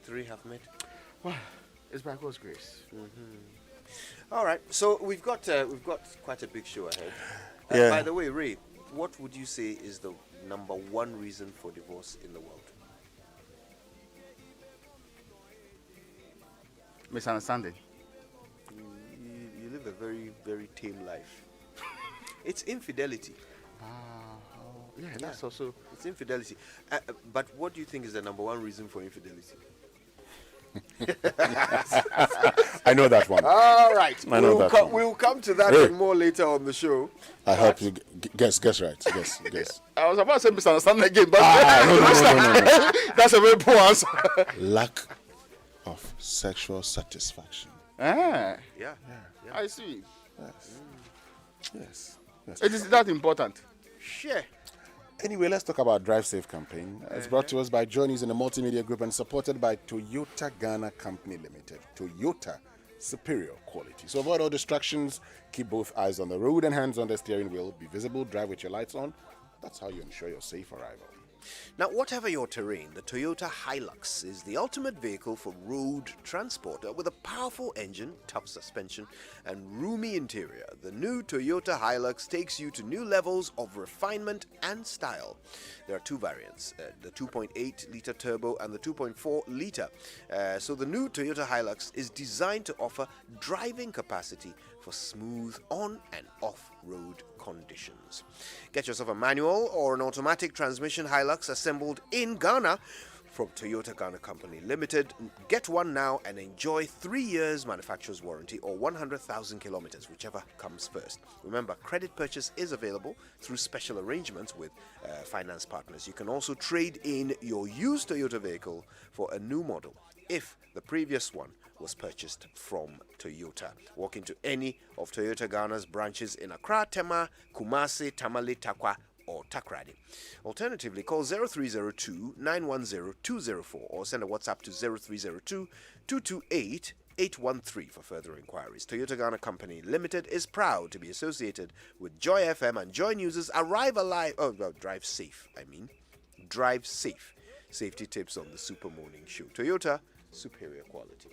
Three have met. Well, it's by God's grace. All right, so we've got quite a big show ahead. Yeah. By the way, Ray, what would you say is the number one reason for divorce in the world? Misunderstanding. You live a very, very tame life. It's infidelity. Yeah, that's also. It's infidelity. But what do you think is the number one reason for infidelity? I know that one. All right, I know that one. we'll come to that Hey. and more later on the show. I help you guess right. Guess. I was about to say misunderstanding again, but No. that's a very poor answer. Lack of sexual satisfaction. Yeah. I see. Yes. It is that important. Sure. Anyway, let's talk about Drive Safe campaign. It's brought to us by Joy99 and the Multimedia Group and supported by Toyota Ghana Company Limited. Toyota, superior quality. So avoid all distractions, keep both eyes on the road and hands on the steering wheel. Be visible, drive with your lights on. That's how you ensure your safe arrival. Now, whatever your terrain, the Toyota Hilux is the ultimate vehicle for road transport. With a powerful engine, tough suspension, and roomy interior, the new Toyota Hilux takes you to new levels of refinement and style. There are two variants, the 2.8-liter turbo and the 2.4-liter. So the new Toyota Hilux is designed to offer driving capacity for smooth on and off-road conditions. Get yourself a manual or an automatic transmission Hilux assembled in Ghana from Toyota Ghana Company Limited. Get one now and enjoy 3 years manufacturer's warranty or 100,000 kilometers, whichever comes first. Remember, credit purchase is available through special arrangements with finance partners. You can also trade in your used Toyota vehicle for a new model if the previous one was purchased from Toyota. Walk into any of Toyota Ghana's branches in Accra, Tema, Kumasi, Tamale, Takwa, or Takrady. Alternatively, call 0302-910-204 or send a WhatsApp to 0302-228-813 for further inquiries. Toyota Ghana Company Limited is proud to be associated with Joy FM and Joy News' Drive Safe. Drive Safe. Safety tips on the Super Morning Show. Toyota, superior quality.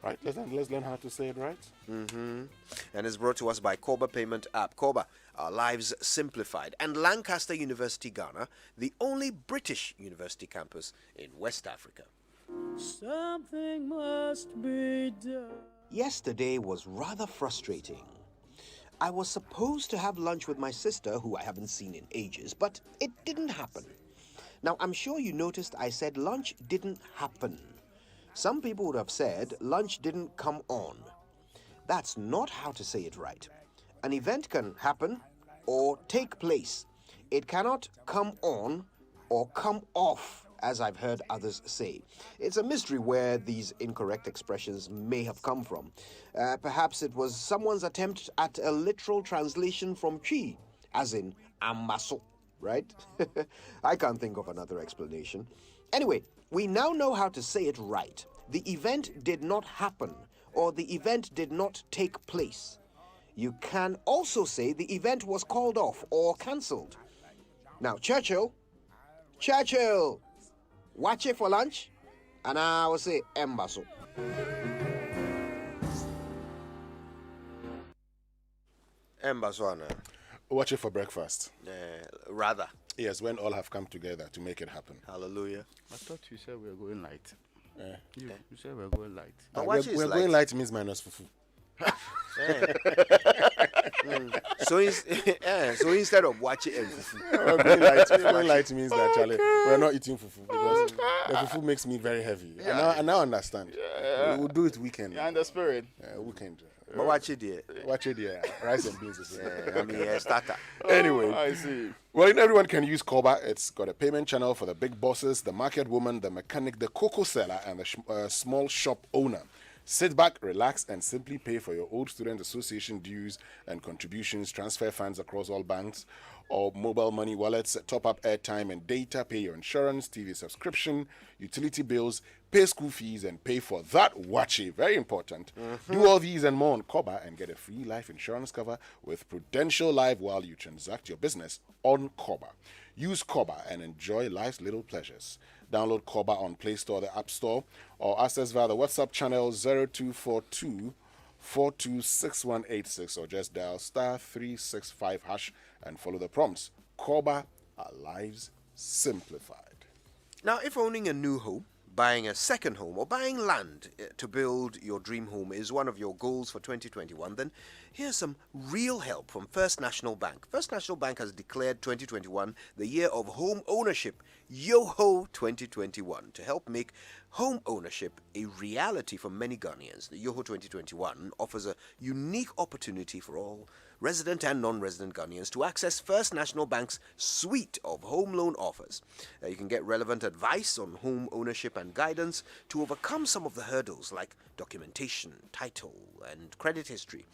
Right, let's learn how to say it right. And it's brought to us by Koba Payment App. Koba, our lives simplified. And Lancaster University, Ghana, the only British university campus in West Africa. Something must be done. Yesterday was rather frustrating. I was supposed to have lunch with my sister, who I haven't seen in ages, but it didn't happen. Now, I'm sure you noticed I said lunch didn't happen. Some people would have said lunch didn't come on. That's not how to say it right. An event can happen or take place. It cannot come on or come off, as I've heard others say. It's a mystery where these incorrect expressions may have come from. Perhaps it was someone's attempt at a literal translation from chi, as in amaso, right? I can't think of another explanation. Anyway, we now know how to say it right. The event did not happen, or the event did not take place. You can also say the event was called off or cancelled. Now, Churchill, watch it for lunch, and I will say embasso. Embasso, Watch it for breakfast. rather. Yes, when all have come together to make it happen. Hallelujah. I thought you said we were going light. Eh. You said we were going light. But We're watch is going light means minus fufu. So instead of watching and We're going light means that, Charlie, we're not eating fufu because the fufu makes me very heavy. I now understand. We will do it weekend. Yeah, and the spirit. Weekend. but watch it there. Watch it, yeah. Rice and beans. Starter. Anyway. I see. Well, everyone can use Koba. It's got a payment channel for the big bosses, the market woman, the mechanic, the cocoa seller, and the small shop owner. Sit back, relax, and simply pay for your old student association dues and contributions, transfer funds across all banks or mobile money wallets, top up airtime and data, pay your insurance, TV subscription, utility bills, pay school fees, and pay for that wachi. Very important. Do all these and more on Koba and get a free life insurance cover with Prudential Life while you transact your business on Koba. Use Koba and enjoy life's little pleasures. Download Koba on Play Store or the App Store, or access via the WhatsApp channel 0242 426186, or just dial *365# and follow the prompts. Koba, our lives simplified. Now, if owning a new home, buying a second home, or buying land to build your dream home is one of your goals for 2021, then here's some real help from First National Bank. First National Bank has declared 2021 the year of home ownership, YOHO 2021, to help make home ownership a reality for many Ghanaians. The YOHO 2021 offers a unique opportunity for all resident and non-resident Ghanaians to access First National Bank's suite of home loan offers. You can get relevant advice on home ownership and guidance to overcome some of the hurdles like documentation, title, and credit history.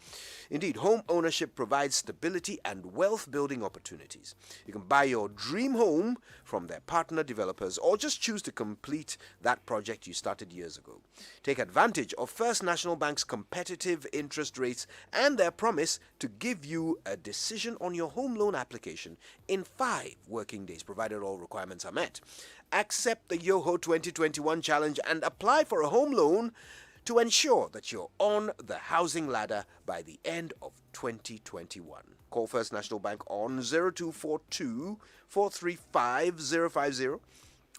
Indeed, home ownership provides stability and wealth-building opportunities. You can buy your dream home from their partner developers, or just choose to complete that project you started years ago. Take advantage of First National Bank's competitive interest rates and their promise to give you a decision on your home loan application in 5 working days, provided all requirements are met. Accept the YOHO 2021 challenge and apply for a home loan to ensure that you're on the housing ladder by the end of 2021. Call First National Bank on 0242 435 050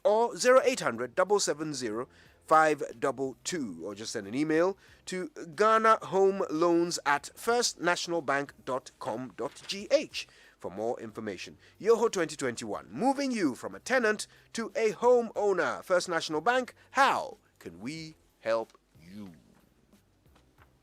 or 0800 770 522, or just send an email to ghanahomeloans@firstnationalbank.com.gh for more information. YOHO 2021, moving you from a tenant to a home owner. First National Bank, how can we help you?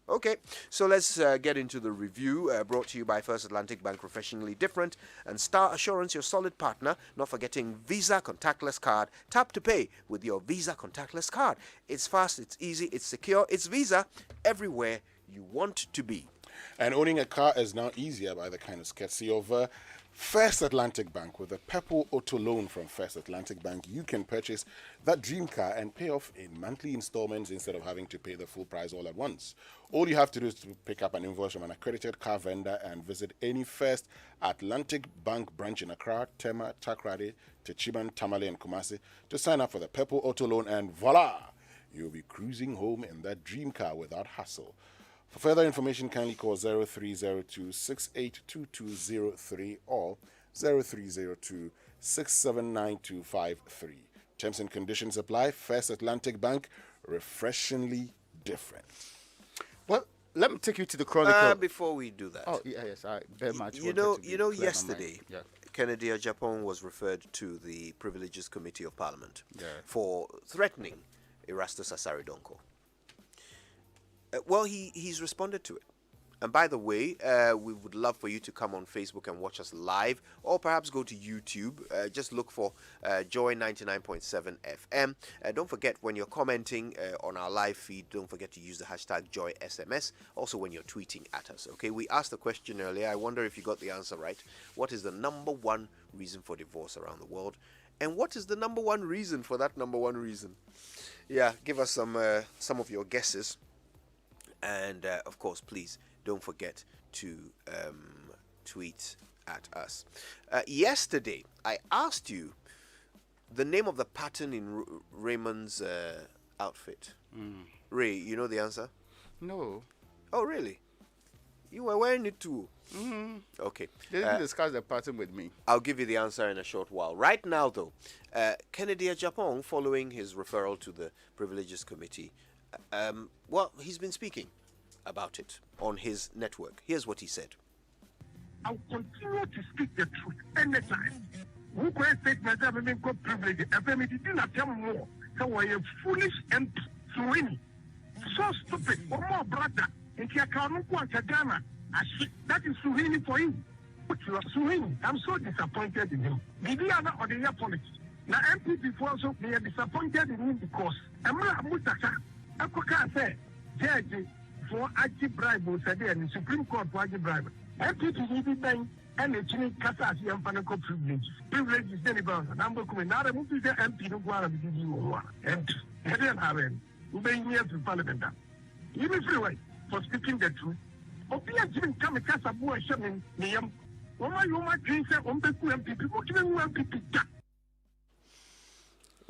Okay, so let's get into the review brought to you by First Atlantic Bank, refreshingly different, and Star Assurance, your solid partner, not forgetting Visa contactless card. Tap to pay with your Visa contactless card. It's fast, it's easy, it's secure, it's Visa everywhere you want to be. And owning a car is now easier by the kind of courtesy of First Atlantic Bank. With a Purple Auto Loan from First Atlantic Bank, you can purchase that dream car and pay off in monthly installments instead of having to pay the full price all at once. All you have to do is to pick up an invoice from an accredited car vendor and visit any First Atlantic Bank branch in Accra, Tema, Takrady, Techiman, Tamale, and Kumasi to sign up for the Purple Auto Loan, and voila! You'll be cruising home in that dream car without hassle. For further information, kindly call 0302 682203 or 0302 679253. Terms and conditions apply. First Atlantic Bank, refreshingly different. Well, let me take you to the Chronicle. Before we do that, yes, I very much. Yesterday, Kennedy Japan was referred to the Privileges Committee of Parliament for threatening Erastus Asare Donko. Well, he's responded to it. And by the way, we would love for you to come on Facebook and watch us live, or perhaps go to YouTube. Just look for Joy99.7FM. Don't forget, when you're commenting on our live feed, don't forget to use the hashtag JoySMS. Also, when you're tweeting at us. Okay, we asked the question earlier. I wonder if you got the answer right. What is the number one reason for divorce around the world? And what is the number one reason for that number one reason? Yeah, give us some of your guesses. And, of course, please don't forget to tweet at us. Yesterday, I asked you the name of the pattern in Raymond's outfit. Ray, you know the answer? No. Oh, really? You were wearing it too? Okay. They didn't discuss the pattern with me. I'll give you the answer in a short while. Right now, though, Kennedy Japan, following his referral to the Privileges Committee, well, he's been speaking about it on his network. Here's what he said. I'll continue to speak the truth anytime. Who can take my privilege? If I did not tell more, so I am foolish and swing. So stupid. One more brother. And he can't go to Ghana. That is Suhini for him. But you are Suhini. I'm so disappointed in him. Did he other or the air politics? Now, MP before so they are disappointed in him because Amra Mutaka, Akoka said, Judge for Aji bribe was said in the Supreme Court for Aji bribe. MP to the bank and the Chini Kasa and Panaco privilege. Privilege is very bad. Number coming. Now, the movie the MP no go and give you one. And Helen Haren, who may near to Parliament. Even freeway for speaking the truth. Opia Jim come Casa Boy Shaman, Niam. Oma Yoma Drinker, Ombeku MP, people giving one people.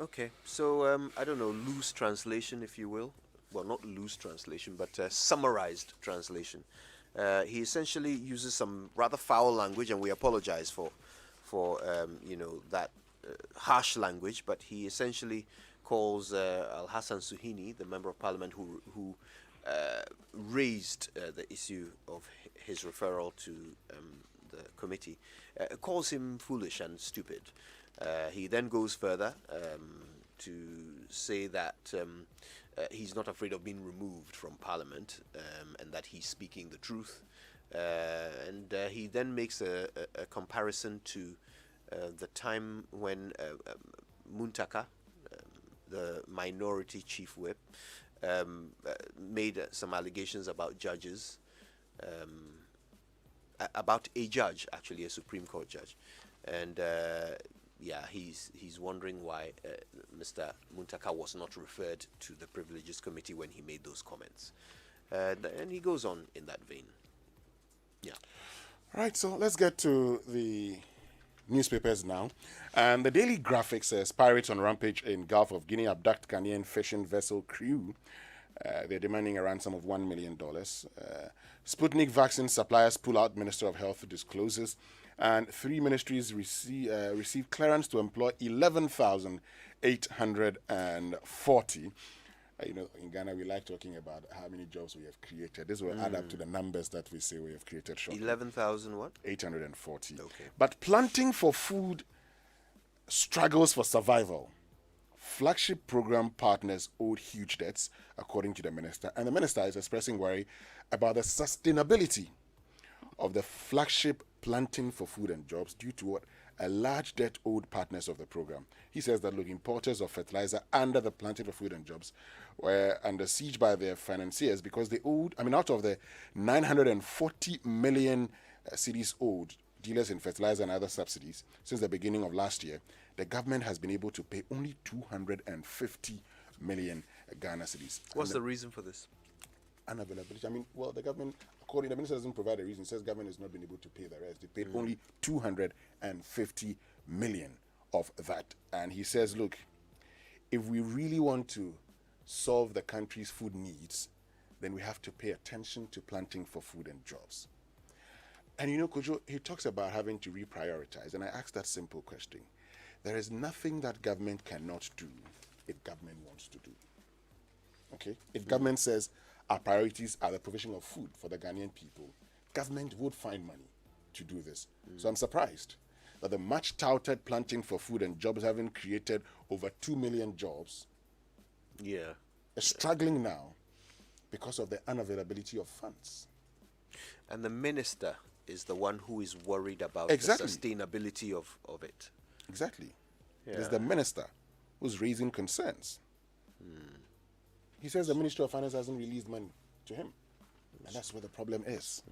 Okay, so I don't know, loose translation, if you will. Well, not loose translation, but summarized translation. He essentially uses some rather foul language, and we apologize for that harsh language. But he essentially calls Al Hassan Suhini, the member of parliament who raised the issue of his referral to the committee, calls him foolish and stupid. He then goes further to say that he's not afraid of being removed from Parliament, and that he's speaking the truth. And he then makes a comparison to the time when Muntaka, the minority chief whip, made some allegations about judges, about a judge, actually, a Supreme Court judge. And he's wondering why Mr. Muntaka was not referred to the Privileges Committee when he made those comments. And he goes on in that vein. Yeah. Right, so let's get to the newspapers now. And the Daily Graphic says pirates on rampage in Gulf of Guinea abduct Ghanaian fishing vessel crew. They're demanding a ransom of $1 million. Sputnik vaccine suppliers pull out, Minister of Health discloses. And 3 ministries receive clearance to employ 11,840. In Ghana, we like talking about how many jobs we have created. This will add up to the numbers that we say we have created shortly. 11,000 what? 840. Okay. But planting for food struggles for survival. Flagship program partners owed huge debts, according to the minister. And the minister is expressing worry about the sustainability of the flagship planting for food and jobs due to what? A large debt owed partners of the program. He says that, look, importers of fertilizer under the planting for food and jobs were under siege by their financiers because they owed, out of the 940 million cedis owed dealers in fertilizer and other subsidies since the beginning of last year, the government has been able to pay only 250 million Ghana cedis. What's the reason for this? Unavailability. The government, according the minister, doesn't provide a reason. It says government has not been able to pay the rest. They paid only 250 million of that. And he says, look, if we really want to solve the country's food needs, then we have to pay attention to planting for food and jobs. And Kojo, he talks about having to reprioritize. And I asked that simple question. There is nothing that government cannot do if government wants to do. Okay? If government says our priorities are the provision of food for the Ghanaian people, government would find money to do this. So I'm surprised that the much touted planting for food and jobs having created over 2 million jobs is struggling now because of the unavailability of funds. And the minister is the one who is worried about the sustainability of it. Exactly. It is the minister who's raising concerns. He says the Ministry of Finance hasn't released money to him. And that's where the problem is.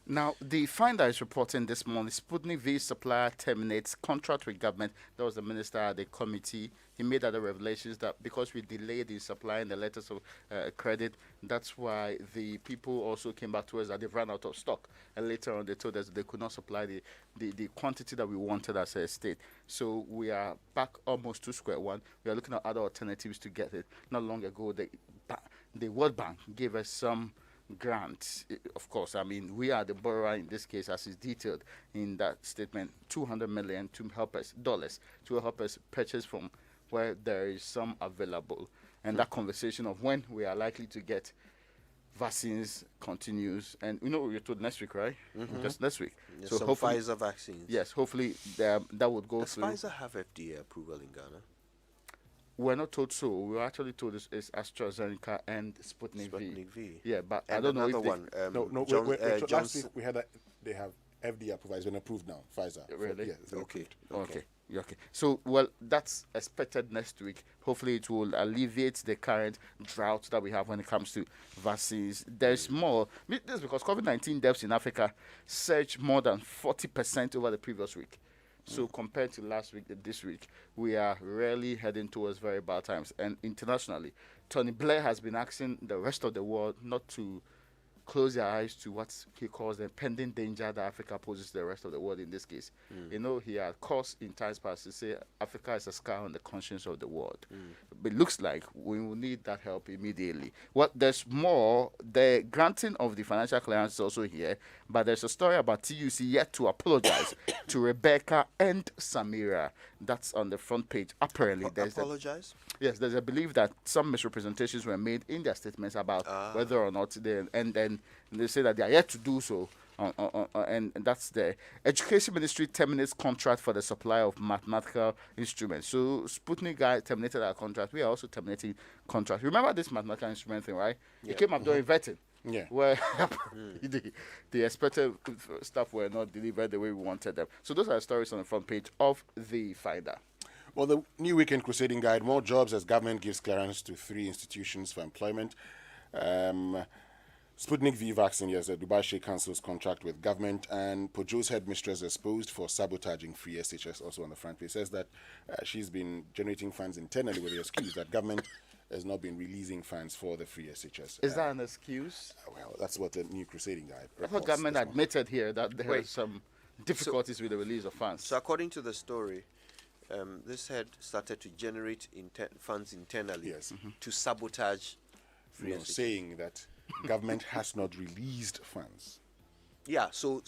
Now, the Finder is reporting this morning, Sputnik V supplier terminates contract with government. That was the minister at the committee. He made other revelations that because we delayed in supplying the letters of credit, that's why the people also came back to us that they've run out of stock. And later on, they told us they could not supply the quantity that we wanted as a state. So we are back almost to square one. We are looking at other alternatives to get it. Not long ago, the World Bank gave us some grants. Of course, we are the borrower in this case, as is detailed in that statement, $200 million to help us purchase from where there is some available. And that conversation of when we are likely to get vaccines continues. And we're told next week, right? Just next week. Yes, so some hopefully, Pfizer vaccines. Yes, hopefully that would go through. Does Pfizer have FDA approval in Ghana? We're not told so. We were actually told it's AstraZeneca and Sputnik V. Yeah, but and I don't know if another one. Last Johnson. week we had that they have FDA approval. It's been approved now. Pfizer. Really? It's been approved. Okay. So, that's expected next week. Hopefully, it will alleviate the current drought that we have when it comes to vaccines. There's more. This is because COVID-19 deaths in Africa surged more than 40% over the previous week. So compared to last week and this week, we are really heading towards very bad times. And internationally, Tony Blair has been asking the rest of the world not to close their eyes to what he calls the pending danger that Africa poses to the rest of the world in this case. You know, he had caused in times past to say Africa is a scar on the conscience of the world. But it looks like we will need that help immediately. Well, there's more. The granting of the financial clearance is also here, but there's a story about TUC yet to apologize to Rebecca and Samira. That's on the front page. Apparently, Apologize? Yes, there's a belief that some misrepresentations were made in their statements about whether or not and then they say that they are yet to do so. And that's the Education Ministry terminates contract for the supply of mathematical instruments. So Sputnik guy terminated our contract. We are also terminating contract. Remember this mathematical instrument thing, right? Yeah. It came up during vetting. Yeah. Where the expected stuff were not delivered the way we wanted them. So those are the stories on the front page of the Finder. Well, the New Weekend Crusading Guide, more jobs as government gives clearance to 3 institutions for employment. Sputnik V vaccine, yes, the Dubai Sheikh Council's contract with government, and Pojo's headmistress exposed for sabotaging free SHS, also on the front page. Says that she's been generating funds internally with the excuse that government has not been releasing funds for the free SHS. Is that an excuse? Well, that's what the New Crusading Guide I thought government admitted here that there are some difficulties with the release of funds. So according to the story, this had started to generate funds internally to sabotage free SHS. saying that government has not released funds. Yeah, so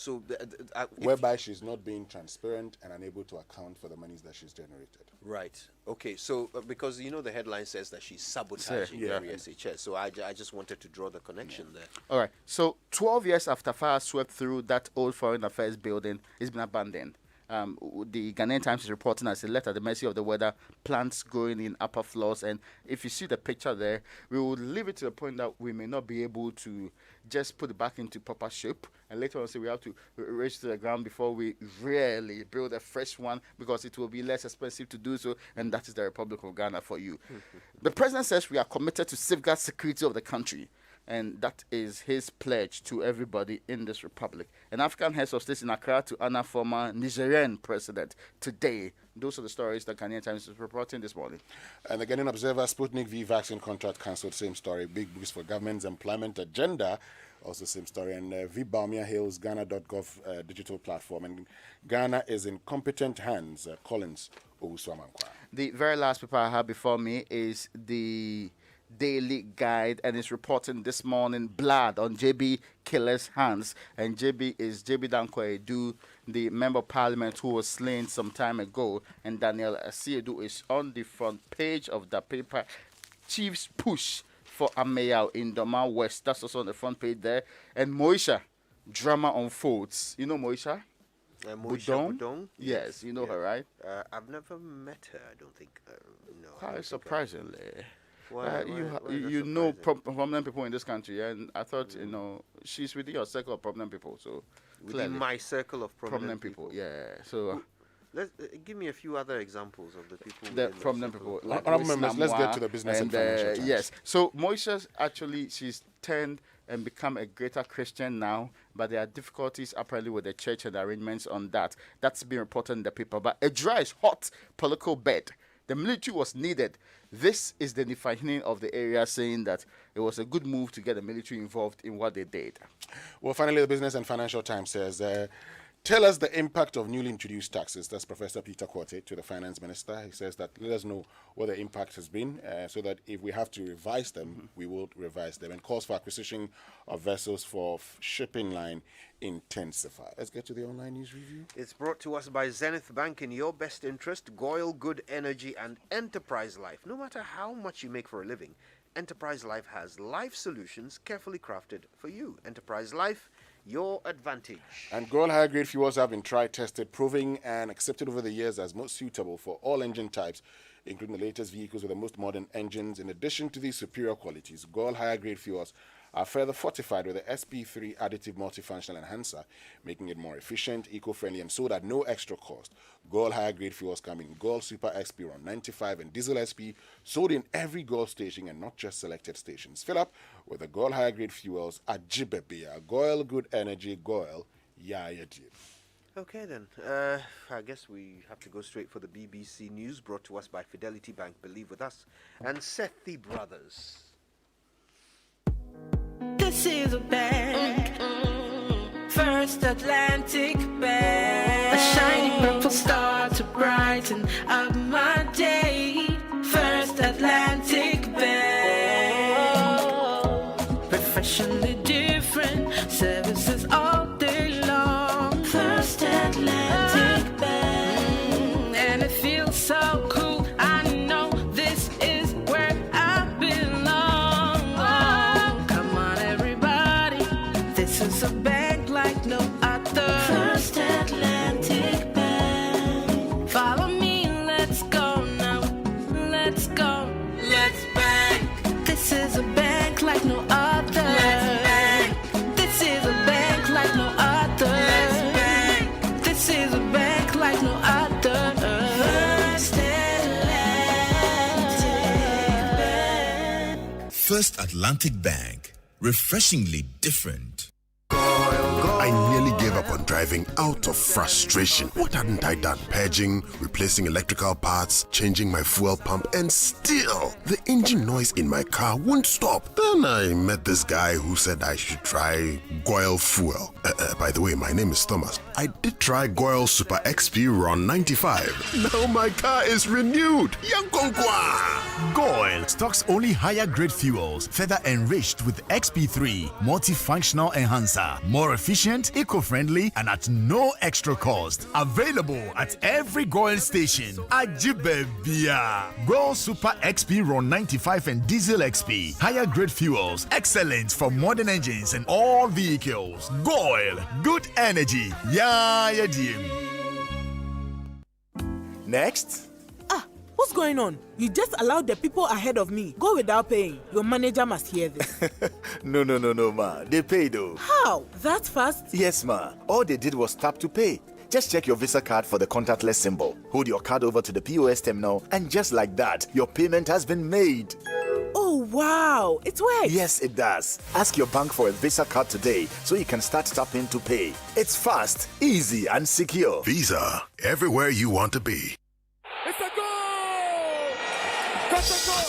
Whereby she's not being transparent and unable to account for the monies that she's generated. right. Okay, so because you know the headline says that she's sabotaging Yeah. free SHS, so I just wanted to draw the connection there. All right. So 12 years after fire swept through that old Foreign Affairs building, it's been abandoned. The Ghanaian Times is reporting as it left at the mercy of the weather, plants growing in upper floors. And if you see the picture there, we will leave it to the point that we may not be able to just put it back into proper shape. And later on, say we have to raise to the ground before we really build a fresh one because it will be less expensive to do so. And that is the Republic of Ghana for you. The president says we are committed to safeguard security of the country. And that is his pledge to everybody in this republic. An African heads of state in Accra to honor former Nigerian president today. Those are the stories that Ghanaian Times is reporting this morning. And the Ghanaian Observer, Sputnik V vaccine contract cancelled, same story. Big boost for government's employment agenda, also same story. And V Baumia hails Ghana.gov digital platform. And Ghana is in competent hands, Collins Owusu-Amankwa. The very last paper I have before me is the Daily Guide, and it's reporting this morning blood on JB killer's hands. And JB is JB Danko Edu, the member of parliament who was slain some time ago. And Daniel Asiedu is on the front page of the paper. Chiefs push for Amayao in Doma West. That's also on the front page there. And Moisha, drama unfolds. You know Moisha? Moisha Budong? Yes, you know her, right? I've never met her, I don't think. No. Quite surprisingly. Why you that know surprising? prominent people in this country, and I thought you know she's within your circle of prominent people, so Within clearly my circle of prominent people. Yeah, so Let's give me a few other examples of the people. the within my prominent circle. people. Like Honourable Louis members, let's get Namwa to the business and financial times. Yes, so Moisha actually she's turned and become a greater Christian now, but there are difficulties apparently with the church and the arrangements on that. That's been reported in the paper. But a dry, hot political bed. The military was needed. This is the defining of the area, saying that it was a good move to get the military involved in what they did. Well, finally, the Business and Financial Times says, tell us the impact of newly introduced taxes. That's Professor Peter Quartet to the Finance Minister. He says that let us know what the impact has been so that if we have to revise them, we will revise them. And calls for acquisition of vessels for shipping line intensify. Let's get to the online news review. It's brought to us by Zenith Bank in your best interest, Goyle Good Energy and Enterprise Life. No matter how much you make for a living, Enterprise Life has life solutions carefully crafted for you. Enterprise Life, your advantage. And Gold higher grade fuels have been tried, tested, proving and accepted over the years as most suitable for all engine types, including the latest vehicles with the most modern engines. In addition to these superior qualities, Gold higher grade fuels are further fortified with the SP3 additive multifunctional enhancer, making it more efficient, eco-friendly, and sold at no extra cost. Gold higher grade fuels come in Gold Super XP Ron 95 and Diesel SP, sold in every Gold station and not just selected stations. Fill up with the Gold higher grade fuels at Jibebia. Goyle Good Energy, Goyle, Yaya Jib. Okay then, I guess we have to go straight for the BBC News, brought to us by Fidelity Bank, Believe With Us, and Sethi Brothers. The This is a bank. First Atlantic Bank. A shiny purple star to brighten up my day. First Atlantic Bank. Professionally different services all day long. First Atlantic Bank. And it feels so cool. I know this is where I belong. Oh, come on, everybody. This is a bank like no other. First Atlantic Bank. Follow me, let's go now. Let's go. Let's bank. This is a bank like no other. Let's bank. This is a bank like no other. Let's bank. This is a bank like no other. First Atlantic Bank. First Atlantic Bank. Refreshingly different. I nearly gave up on driving out of frustration. What hadn't I done? Purging, replacing electrical parts, changing my fuel pump, and still the engine noise in my car wouldn't stop. Then I met this guy who said I should try Goil Fuel. By the way, my name is Thomas. I did try Goil Super XP Ron 95. Now my car is renewed. Yankonkwa! Goil stocks only higher grade fuels, further enriched with XP3 multifunctional enhancer, more efficient, eco-friendly, and at no extra cost. Available at every Goil station. Ajibebia. Goil Super XP Ron 95 and Diesel XP. Higher grade fuels, excellent for modern engines and all vehicles. Goil, good energy. Yeah, dear. Next. What's going on? You just allowed the people ahead of me go without paying. Your manager must hear this. No, ma. They paid though. How? That fast? Yes, ma. All they did was tap to pay. Just check your Visa card for the contactless symbol. Hold your card over to the POS terminal, and just like that, your payment has been made. Oh, wow. It works. Yes, it does. Ask your bank for a Visa card today so you can start tapping to pay. It's fast, easy, and secure. Visa, everywhere you want to be.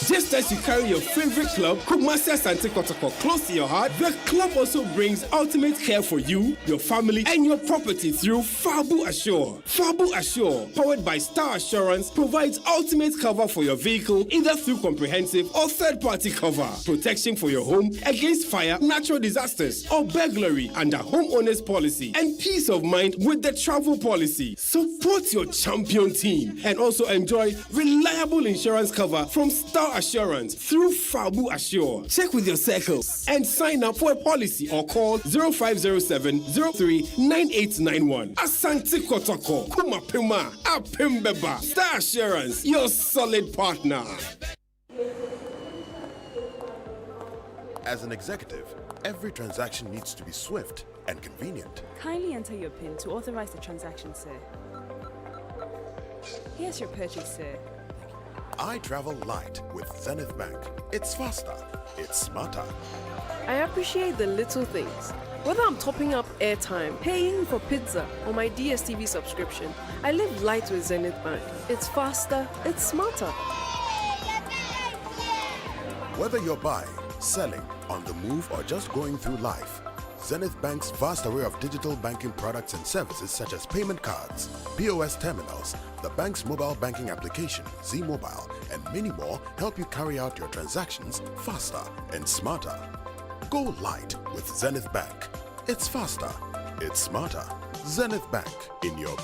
Just as you carry your favorite club, Kumasi Asante Kotoko, close to your heart, the club also brings ultimate care for you, your family, and your property through Fabu Assure. Fabu Assure, powered by Star Assurance, provides ultimate cover for your vehicle, either through comprehensive or third-party cover. Protection for your home against fire, natural disasters, or burglary under homeowners policy, and peace of mind with the travel policy. Support your champion team and also enjoy reliable insurance cover from Star Assurance through Fabu Assure. Check with your circles and sign up for a policy or call 0507 03 9891. Asante Kotoko, Kumapema, Apembeba. Star Assurance, your solid partner. As an executive, every transaction needs to be swift and convenient. Kindly enter your PIN to authorize the transaction, sir. Here's your purchase, sir. I travel light with Zenith Bank. It's faster. It's smarter. I appreciate the little things. Whether I'm topping up airtime, paying for pizza, or my DSTV subscription, I live light with Zenith Bank. It's faster, it's smarter. Whether you're buying, selling, on the move, or just going through life, Zenith Bank's vast array of digital banking products and services such as payment cards, POS terminals, the bank's mobile banking application, Z Mobile, and many more help you carry out your transactions faster and smarter. Go light with Zenith Bank. It's faster. It's smarter. Zenith Bank in your